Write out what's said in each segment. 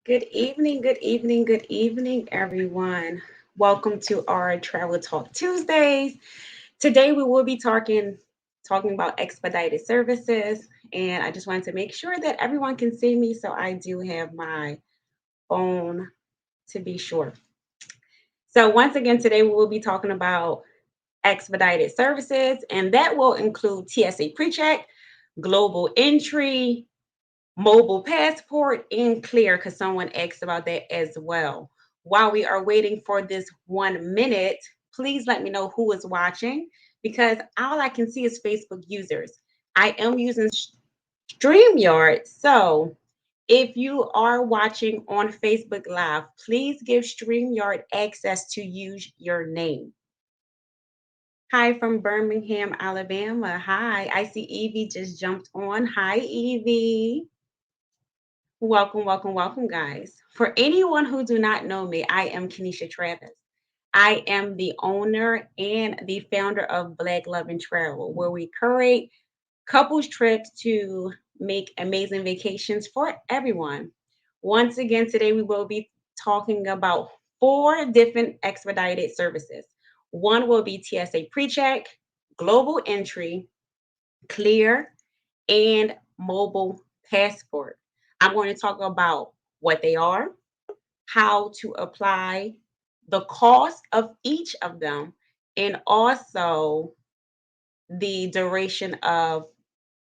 Good evening, good evening, everyone. Welcome to our Travel Talk Tuesdays. Today we will be talking about expedited services, and I just wanted to make sure that everyone can see me, so I do have my phone to be sure. So once again, today we will be talking about expedited services, and that will include TSA PreCheck, global entry, mobile passport, and clear because someone asked about that as well. While we are waiting for this 1 minute, please let me know who is watching because all I can see is Facebook users. I am using StreamYard. So if you are watching on Facebook Live, please give StreamYard access to use your name. Hi from Birmingham, Alabama. Hi. I see Evie just jumped on. Hi, Evie. Welcome, welcome, welcome, guys. For anyone who do not know me, I am Kenesha Travis. I am the owner and the founder of Black Love and Travel, where we curate couples trips to make amazing vacations for everyone. Once again, today we will be talking about four different expedited services. One will be TSA PreCheck, Global Entry, Clear, and Mobile Passport. I'm going to talk about what they are, how to apply, the cost of each of them, and also the duration of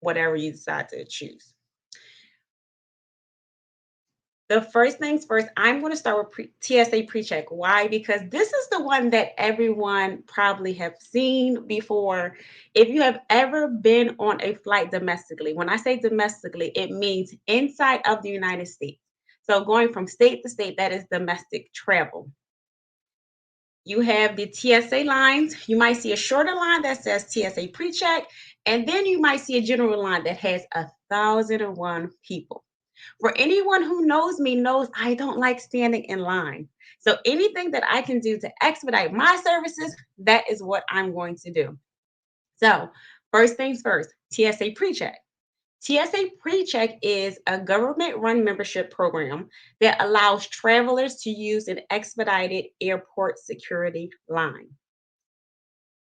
whatever you decide to choose. The first things first, I'm going to start with TSA PreCheck. Why? Because this is the one that everyone probably have seen before. If you have ever been on a flight domestically, when I say domestically, it means inside of the United States. So going from state to state, that is domestic travel. You have the TSA lines. You might see a shorter line that says TSA PreCheck, and then you might see a general line that has 1,001 people. For anyone who knows me knows I don't like standing in line. So anything that I can do to expedite my services, that is what I'm going to do. So first things first, TSA PreCheck. TSA PreCheck is a government run membership program that allows travelers to use an expedited airport security line.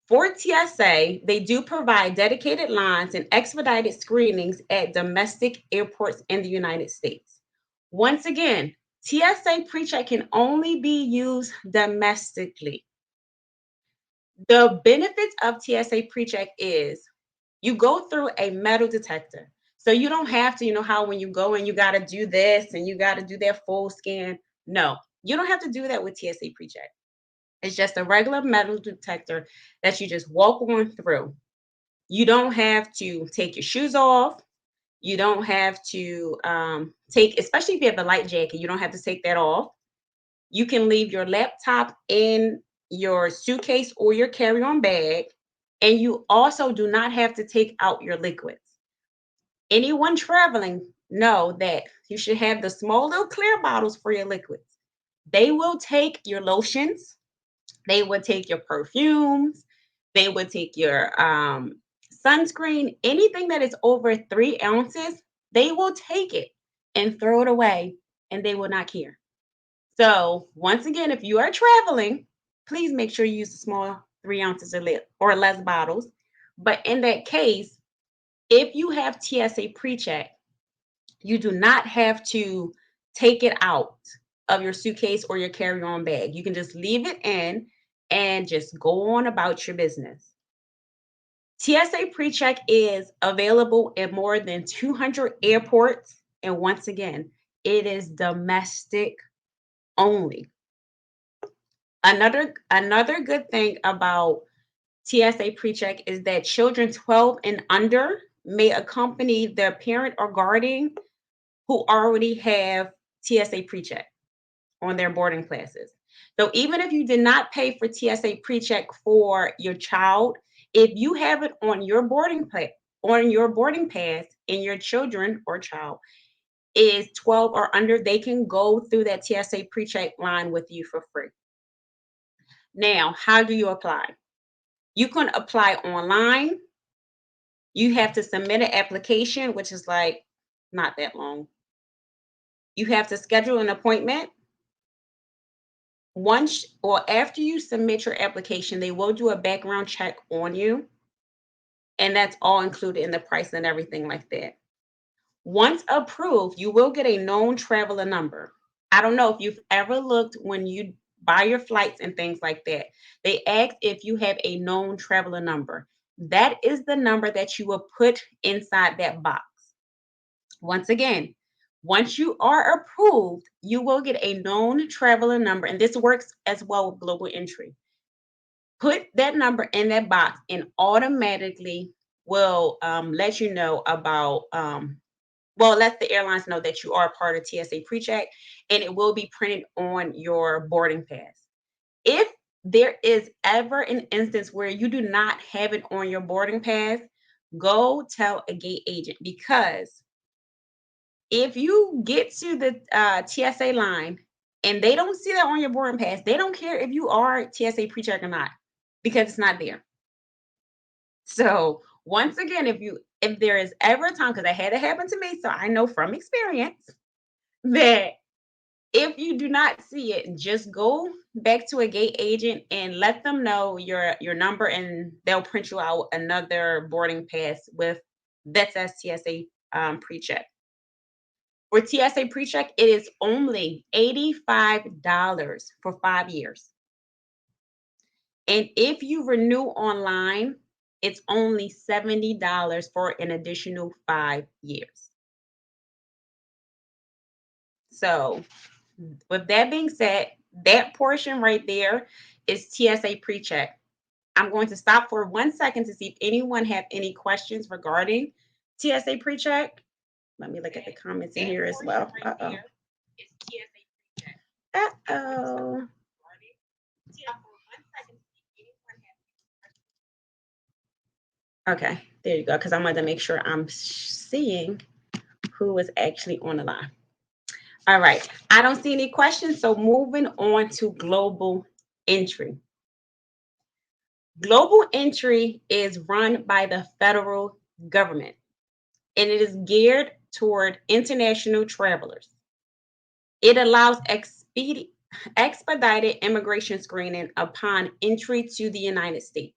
For TSA, they do provide dedicated lines and expedited screenings at domestic airports in the United States. Once again, TSA PreCheck can only be used domestically. The benefits of TSA PreCheck is you go through a metal detector. So you don't have to, how when you go and you got to do this and you got to do that full scan. No, you don't have to do that with TSA PreCheck. It's just a regular metal detector that you just walk on through. You don't have to take your shoes off. You don't have to take, especially if you have a light jacket, you don't have to take that off. You can leave your laptop in your suitcase or your carry on bag. And you also do not have to take out your liquids. Anyone traveling know that you should have the small little clear bottles for your liquids. They will take your lotions, they would take your perfumes, they would take your sunscreen, anything that is over 3 ounces, they will take it and throw it away and they will not care. So, once again, if you are traveling, please make sure you use the small 3 ounces or less bottles. But in that case, if you have TSA PreCheck, you do not have to take it out of your suitcase or your carry-on bag. You can just leave it in and just go on about your business. TSA PreCheck is available at more than 200 airports. And once again, it is domestic only. Another good thing about TSA PreCheck is that children 12 and under may accompany their parent or guardian who already have TSA PreCheck on their boarding passes. So even if you did not pay for TSA PreCheck for your child, if you have it on your boarding pass and your children or child is 12 or under, they can go through that TSA PreCheck line with you for free. Now, how do you apply? You can apply online. You have to submit an application, which is like not that long. You have to schedule an appointment. Once or after you submit your application, they will do a background check on you, and that's all included in the price and everything like that. Once approved, you will get a known traveler number. I don't know if you've ever looked when you buy your flights and things like that. They ask if you have a known traveler number. That is the number that you will put inside that box. Once again, once you are approved, you will get a known traveler number, and this works as well with global entry. Put that number in that box, and automatically will let you know about well, let the airlines know that you are part of TSA PreCheck, and it will be printed on your boarding pass. If there is ever an instance where you do not have it on your boarding pass, go tell a gate agent, because if you get to the TSA line and they don't see that on your boarding pass, they don't care if you are TSA PreCheck or not, because it's not there. So once again, if there is ever a time, because I had it happen to me, so I know from experience that if you do not see it, just go back to a gate agent and let them know your number, and they'll print you out another boarding pass with that says TSA PreCheck. For TSA PreCheck, it is only $85 for 5 years. And if you renew online, it's only $70 for an additional 5 years. So, with that being said, that portion right there is TSA PreCheck. I'm going to stop for 1 second to see if anyone have any questions regarding TSA PreCheck. Let me look at the comments in here as well. Uh-oh. Uh-oh. Okay, there you go. Because I wanted to make sure I'm seeing who is actually on the line. All right. I don't see any questions. So moving on to global entry. Global entry is run by the federal government, and it is geared toward international travelers. It allows expedited immigration screening upon entry to the United States.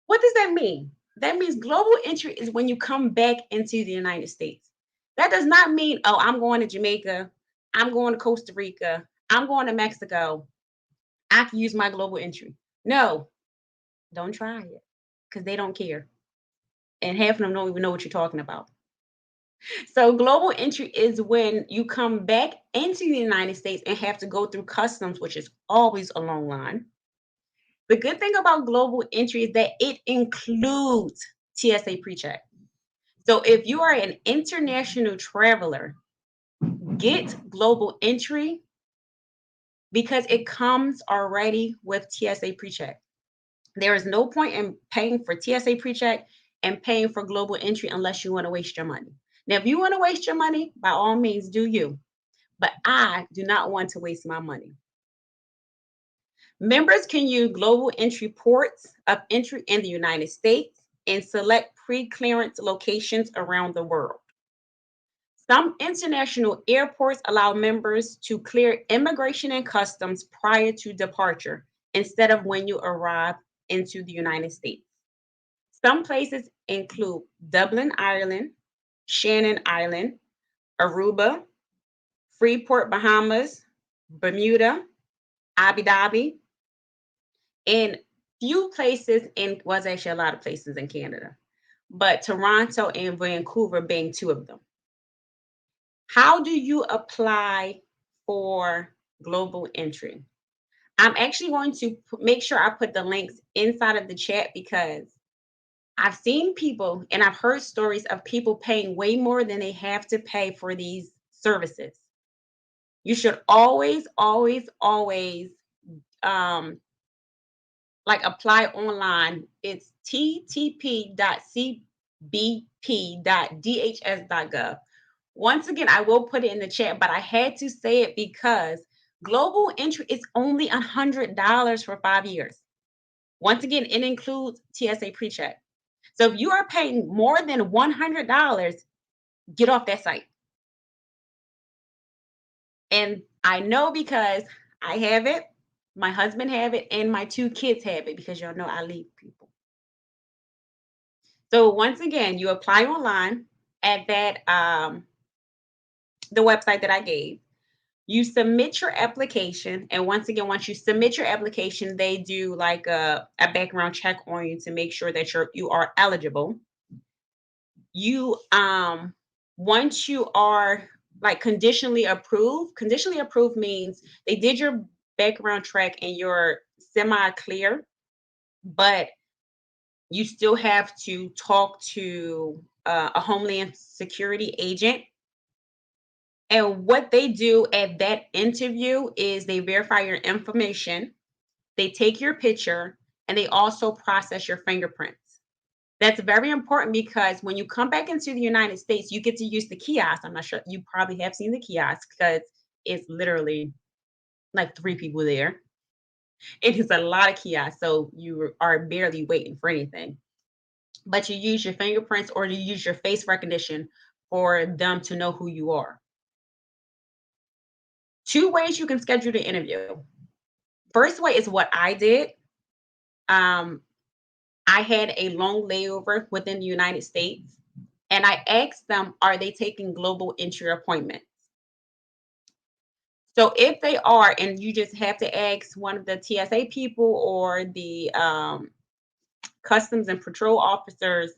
What does that mean? That means global entry is when you come back into the United States. That does not mean, oh, I'm going to Jamaica, I'm going to Costa Rica, I'm going to Mexico, I can use my global entry. No, don't try it, because they don't care. And half of them don't even know what you're talking about. So, global entry is when you come back into the United States and have to go through customs, which is always a long line. The good thing about global entry is that it includes TSA PreCheck. So if you are an international traveler, get global entry because it comes already with TSA PreCheck. There is no point in paying for TSA PreCheck and paying for global entry unless you want to waste your money. Now, if you want to waste your money, by all means, do you. But I do not want to waste my money. Members can use global entry ports of entry in the United States and select pre-clearance locations around the world. Some international airports allow members to clear immigration and customs prior to departure instead of when you arrive into the United States. Some places include Dublin, Ireland, Shannon Island, Aruba, Freeport, Bahamas, Bermuda, Abu Dhabi, and few places in was actually a lot of places in Canada, but Toronto and Vancouver being two of them. How do you apply for global entry? I'm actually going to make sure I put the links inside of the chat, because I've seen people and I've heard stories of people paying way more than they have to pay for these services. You should always, always, always um, like apply online. It's ttp.cbp.dhs.gov. Once again, I will put it in the chat, but I had to say it because global entry is only $100 for 5 years. Once again, it includes TSA PreCheck. So if you are paying more than $100, get off that site. And I know because I have it, my husband have it, and my 2 kids have it because y'all know I leave people. So once again, you apply online at that the website that I gave. You submit your application, and once again, once you submit your application, they do like a background check on you to make sure that you are eligible. You once you are like conditionally approved means they did your background check and you're semi clear, but you still have to talk to a Homeland Security agent. And what they do at that interview is they verify your information, they take your picture, and they also process your fingerprints. That's very important because when you come back into the United States, you get to use the kiosk. I'm not sure you probably have seen the kiosk because it's literally like 3 people there. It is a lot of kiosks, so you are barely waiting for anything. But you use your fingerprints or you use your face recognition for them to know who you are. 2 ways you can schedule the interview. First way is what I did. Um, I had a long layover within the United States, and I asked them, are they taking global entry appointments? So if they are, and you just have to ask one of the TSA people or the customs and patrol officers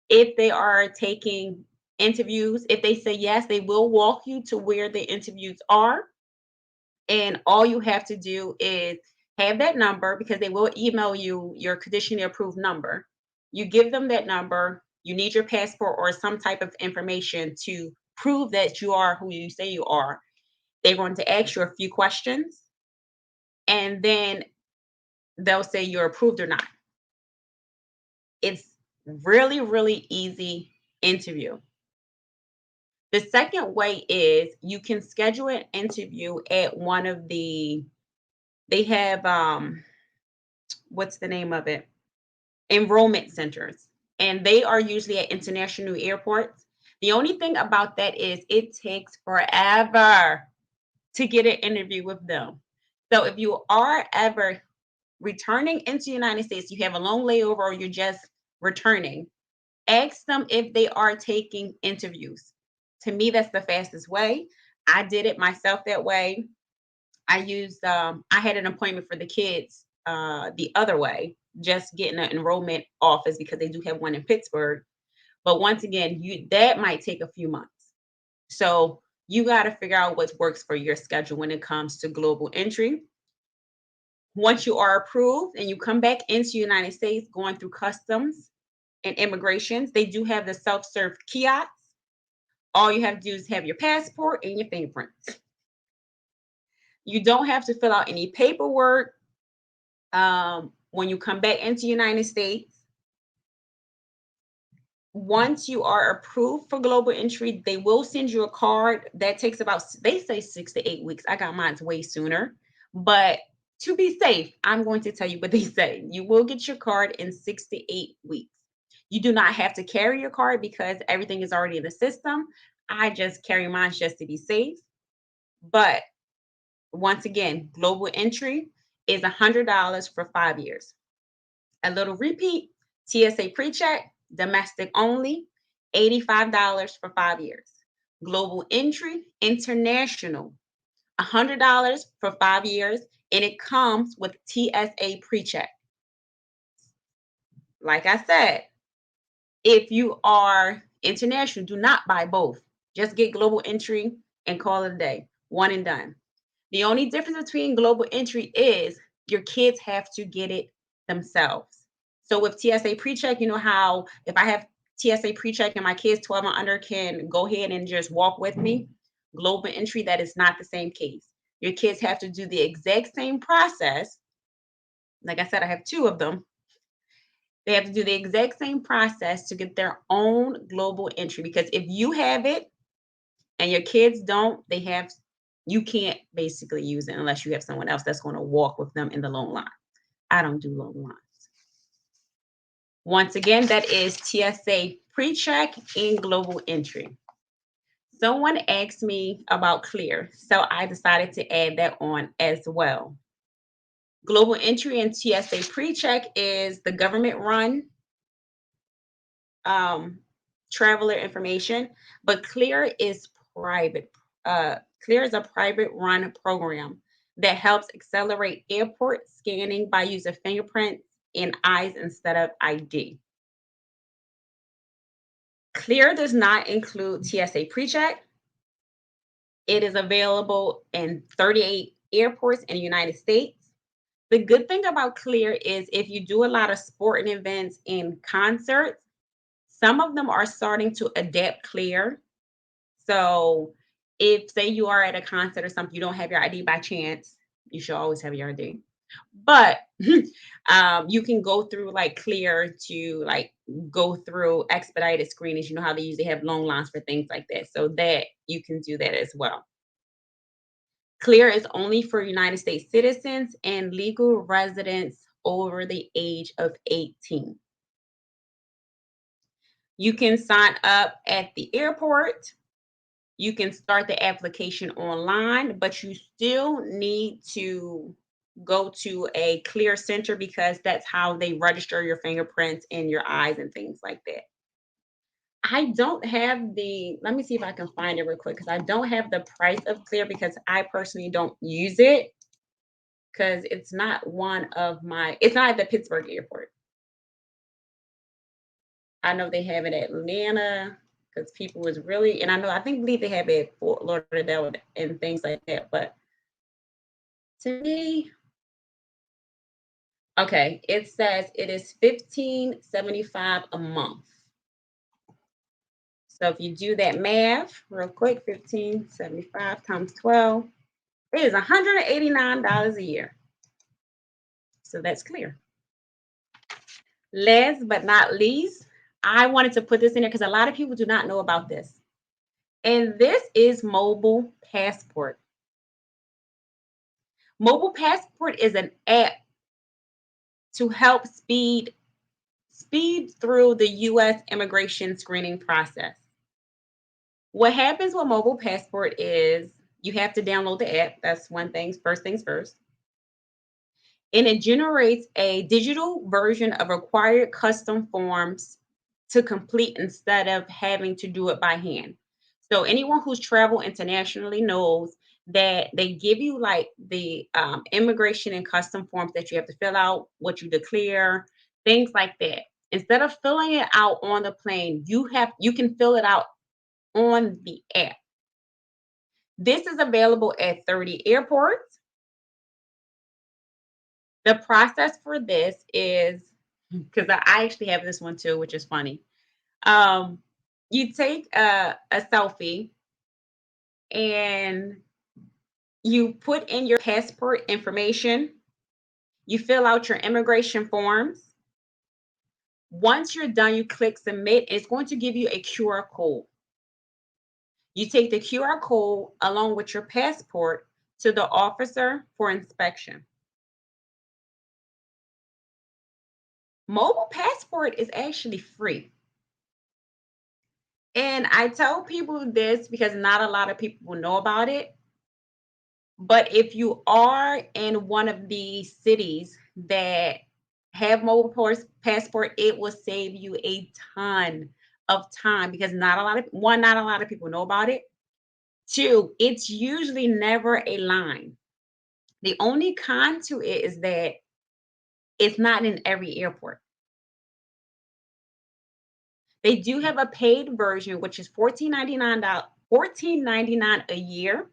if they are taking interviews. If they say yes, they will walk you to where the interviews are. And all you have to do is have that number because they will email you your conditionally approved number. You give them that number. You need your passport or some type of information to prove that you are who you say you are. They're going to ask you a few questions and then they'll say you're approved or not. It's really, really easy interview. The second way is you can schedule an interview at one of they have what's the name of it? Enrollment centers. And they are usually at international airports. The only thing about that is it takes forever to get an interview with them. So if you are ever returning into the United States, you have a long layover or you're just returning, ask them if they are taking interviews. To me, that's the fastest way. I did it myself that way. I had an appointment for the kids the other way, just getting an enrollment office because they do have one in Pittsburgh. But once again, you that might take a few months. So you got to figure out what works for your schedule when it comes to global entry. Once you are approved and you come back into the United States, going through customs and immigrations, they do have the self-serve kiosks. All you have to do is have your passport and your fingerprints. You don't have to fill out any paperwork when you come back into the United States. Once you are approved for global entry, they will send you a card that takes about, they say 6 to 8 weeks. I got mine way sooner, but to be safe, I'm going to tell you what they say. You will get your card in 6 to 8 weeks. You do not have to carry your card because everything is already in the system. I just carry mine just to be safe. But once again, global entry is $100 for 5 years. A little repeat, TSA PreCheck, domestic only, $85 for 5 years. Global entry, international, $100 for 5 years, and it comes with TSA PreCheck. Like I said, if you are international, do not buy both. Just get global entry and call it a day. One and done. The only difference between global entry is your kids have to get it themselves. So with TSA PreCheck, you know how if I have TSA PreCheck and my kids 12 and under can go ahead and just walk with me, global entry, that is not the same case. Your kids have to do the exact same process. Like I said, I have 2 of them. They have to do the exact same process to get their own global entry because if you have it and your kids don't, you can't basically use it unless you have someone else that's going to walk with them in the long line. I don't do long lines. Once again, that is TSA PreCheck and global entry. Someone asked me about Clear, so I decided to add that on as well. Global Entry and TSA PreCheck is the government run um, traveler information, but Clear is private. Clear is a private run program that helps accelerate airport scanning by using fingerprints and eyes instead of ID. Clear does not include TSA PreCheck. It is available in 38 airports in the United States. The good thing about Clear is if you do a lot of sporting events and concerts, some of them are starting to adapt Clear. So if say you are at a concert or something, you don't have your ID by chance, you should always have your ID. But you can go through like Clear to like go through expedited screenings. You know how they usually have long lines for things like that. So that you can do that as well. Clear is only for United States citizens and legal residents over the age of 18. You can sign up at the airport. You can start the application online, but you still need to go to a clear center because that's how they register your fingerprints and your eyes and things like that. I don't have let me see if I can find it real quick because I don't have the price of Clear because I personally don't use it because it's not it's not at the Pittsburgh airport. I know they have it at Atlanta because people was really, and I believe they have it at Fort Lauderdale and things like that. But to me, okay, it says it is 15.75 a month. So if you do that math real quick, 15.75 times 12, it is $189 a year. So that's Clear. Last but not least, I wanted to put this in there because a lot of people do not know about this. And this is Mobile Passport. Mobile Passport is an app to help speed through the US immigration screening process. What happens with Mobile Passport is you have to download the app. That's one thing, first things first. And it generates a digital version of required custom forms to complete instead of having to do it by hand. So anyone who's traveled internationally knows that they give you like the immigration and custom forms that you have to fill out, what you declare, things like that. Instead of filling it out on the plane, you can fill it out on the app. This is available at 30 airports. The process for this is because I actually have this one too, which is funny. Um, you take a selfie and you put in your passport information, you fill out your immigration forms. Once you're done, you click submit. It's going to give you a QR code. You take the QR code along with your passport to the officer for inspection. Mobile passport is actually free. And I tell people this because not a lot of people will know about it. But if you are in one of the cities that have passport, it will save you a ton of time because not a lot of people know about it. Two, it's usually never a line. The only con to it is that it's not in every airport. They do have a paid version, which is $14.99 a year.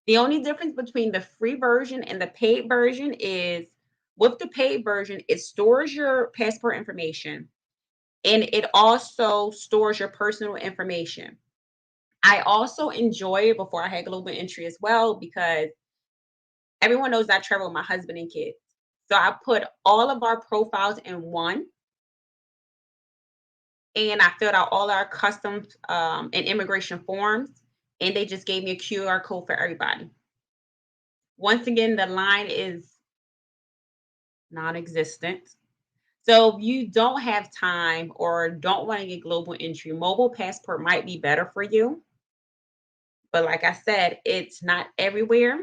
The only difference between the free version and the paid version is with the paid version, it stores your passport information and it also stores your personal information. I also enjoy it before I had global entry as well because everyone knows I travel with my husband and kids. So I put all of our profiles in one and I filled out all our customs and immigration forms and they just gave me a QR code for everybody. Once again, the line is non-existent. So if you don't have time or don't want to get global entry, mobile passport might be better for you. But like I said, it's not everywhere.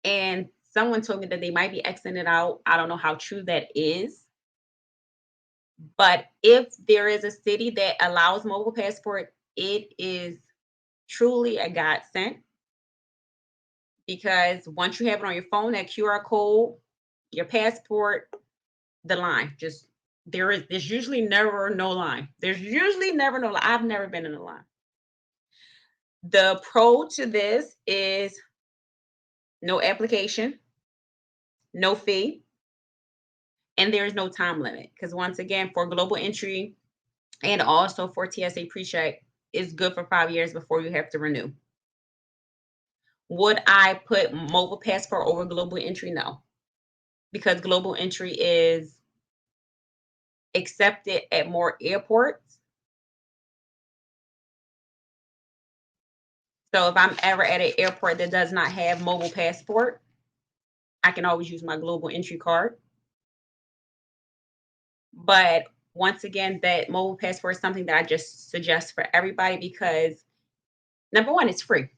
And someone told me that they might be Xing it out. I don't know how true that is. But if there is a city that allows mobile passport, it is truly a godsend because once you have it on your phone, that QR code, your passport, the line just there's usually never no line. There's usually never no line. I've never been in a line. The pro to this is no application, no fee, and there is no time limit. Because once again, for global entry and also for TSA PreCheck, it's good for 5 years before you have to renew. Would I put mobile passport over global entry? No, because global entry is accepted at more airports. So if I'm ever at an airport that does not have mobile passport, I can always use my global entry card. But once again, that mobile passport is something that I just suggest for everybody because number one, it's free.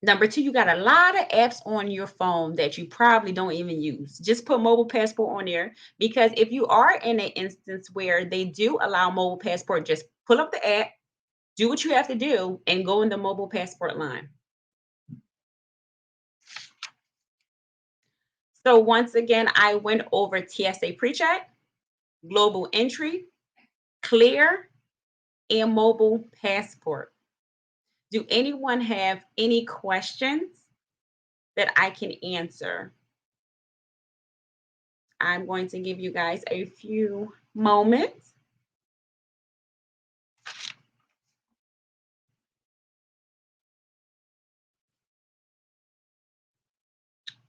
Number two, you got a lot of apps on your phone that you probably don't even use. Just put mobile passport on there because if you are in an instance where they do allow mobile passport, just pull up the app, do what you have to do, and go in the mobile passport line. So once again, I went over TSA PreCheck, global entry, clear, and mobile passport. Do anyone have any questions that I can answer? I'm going to give you guys a few moments.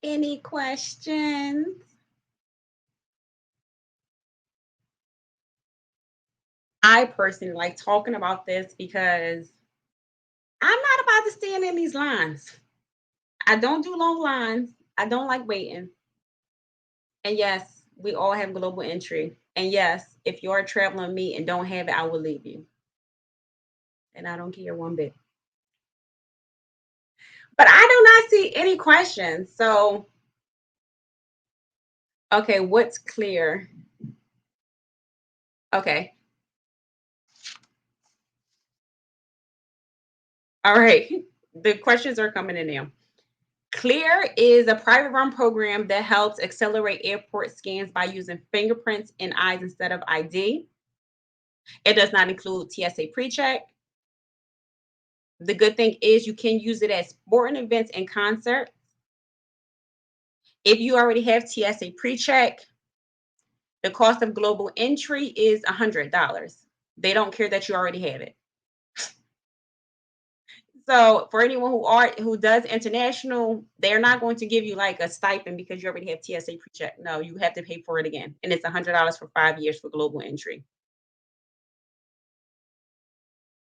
Any questions? I personally like talking about this because I'm not about to stand in these lines. I don't do long lines. I don't like waiting. And yes, we all have global entry. And yes, if you're traveling me and don't have it, I will leave you. And I don't care one bit. But I do not see any questions. So, okay, what's clear? Okay. All right. The questions are coming in now. Clear is a private run program that helps accelerate airport scans by using fingerprints and eyes instead of ID. It does not include TSA PreCheck. The good thing is you can use it at sporting events and concerts. If you already have TSA PreCheck, the cost of global entry is $100. They don't care that you already have it. So for anyone who does international, they're not going to give you like a stipend because you already have TSA PreCheck. No, you have to pay for it again, and it's $100 for 5 years for global entry.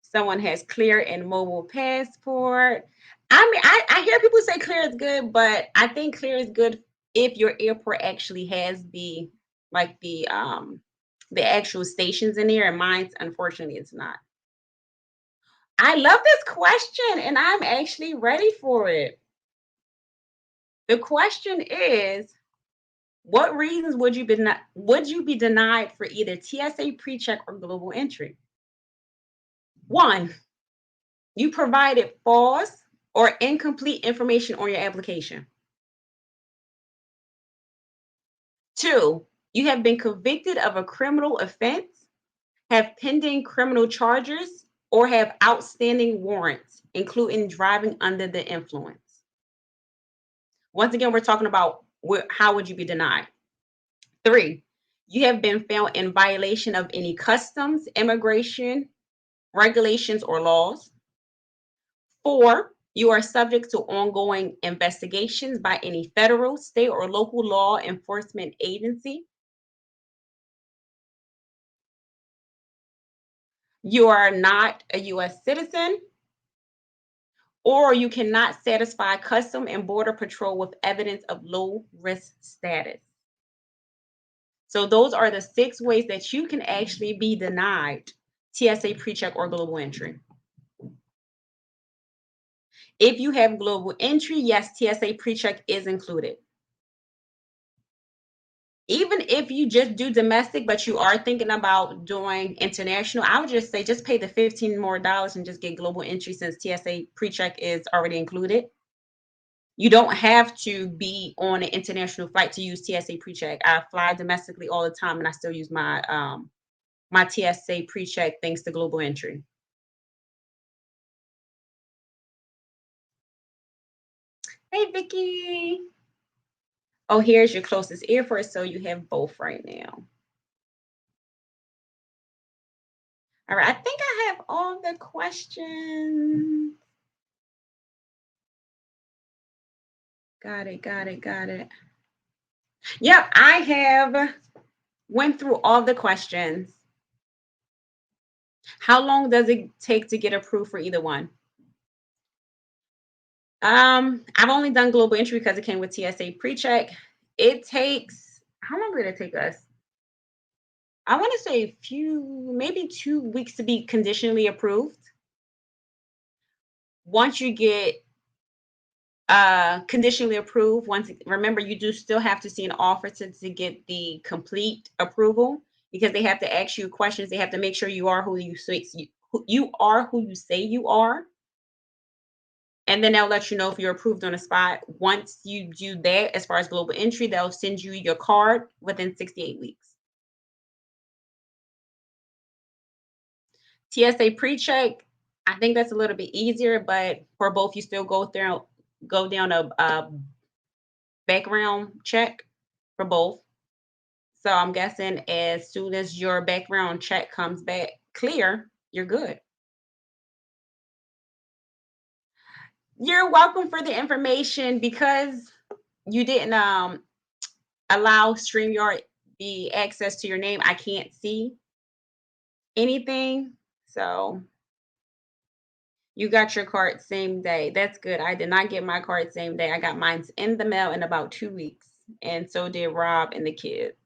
Someone has clear and mobile passport. I mean, I hear people say clear is good, but I think clear is good if your airport actually has like the actual stations in there, and mine's unfortunately it's not. I love this question, and I'm actually ready for it. The question is, what reasons would you be denied for either TSA PreCheck or global entry? One, you provided false or incomplete information on your application. Two, you have been convicted of a criminal offense, have pending criminal charges, or have outstanding warrants, including driving under the influence. Once again, we're talking about how would you be denied? Three, you have been found in violation of any customs, immigration, regulations, or laws. Four, you are subject to ongoing investigations by any federal, state, or local law enforcement agency. You are not a US citizen, or you cannot satisfy Custom and Border Patrol with evidence of low risk status. So those are the 6 ways that you can actually be denied TSA PreCheck or global entry. If you have global entry, yes, TSA PreCheck is included. Even if you just do domestic, but you are thinking about doing international, I would just say just pay the $15 more and just get global entry since TSA PreCheck is already included. You don't have to be on an international flight to use TSA PreCheck. I fly domestically all the time, and I still use my TSA PreCheck thanks to global entry. Hey, Vicky. Oh, here's your closest airport, so you have both right now. All right, I think I have all the questions. Got it, got it, got it. Yep, I have went through all the questions. How long does it take to get approved for either one? I've only done global entry because it came with TSA PreCheck. It takes how long did it take us? I want to say a few, maybe 2 weeks to be conditionally approved. Once you get conditionally approved, once remember you do still have to see an officer to get the complete approval because they have to ask you questions. They have to make sure you are who you are who you say you are, and then they'll let you know if you're approved on the spot. Once you do that, as far as global entry, they'll send you your card within 68 weeks. TSA pre-check, I think that's a little bit easier, but for both, you still go down a background check for both. So I'm guessing as soon as your background check comes back clear, you're good. You're welcome for the information because you didn't allow StreamYard the access to your name. I can't see anything. So you got your card same day. That's good. I did not get my card same day. I got mine in the mail in about 2 weeks. And so did Rob and the kids.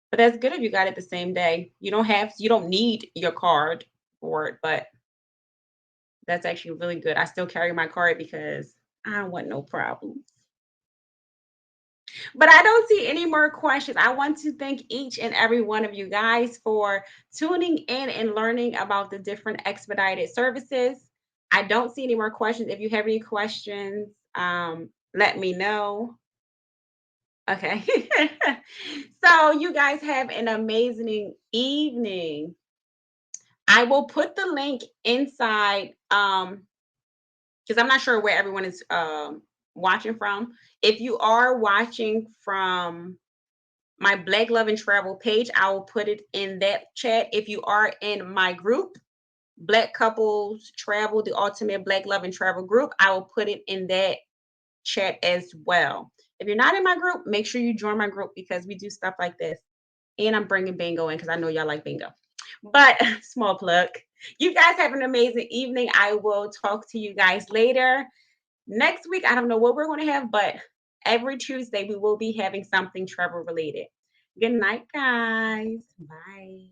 But that's good if you got it the same day. You don't need your card for it, but that's actually really good. I still carry my card because I don't want no problems. But I don't see any more questions. I want to thank each and every one of you guys for tuning in and learning about the different expedited services. I don't see any more questions. If you have any questions, let me know. Okay. So you guys have an amazing evening. I will put the link inside because I'm not sure where everyone is watching from. If you are watching from my Black Love and Travel page, I will put it in that chat. If you are in my group, Black Couples Travel, the Ultimate Black Love and Travel group, I will put it in that chat as well. If you're not in my group, make sure you join my group because we do stuff like this. And I'm bringing bingo in because I know y'all like bingo. But small plug. You guys have an amazing evening. I will talk to you guys later. Next week, I don't know what we're going to have, but every Tuesday we will be having something travel related. Good night, guys. Bye.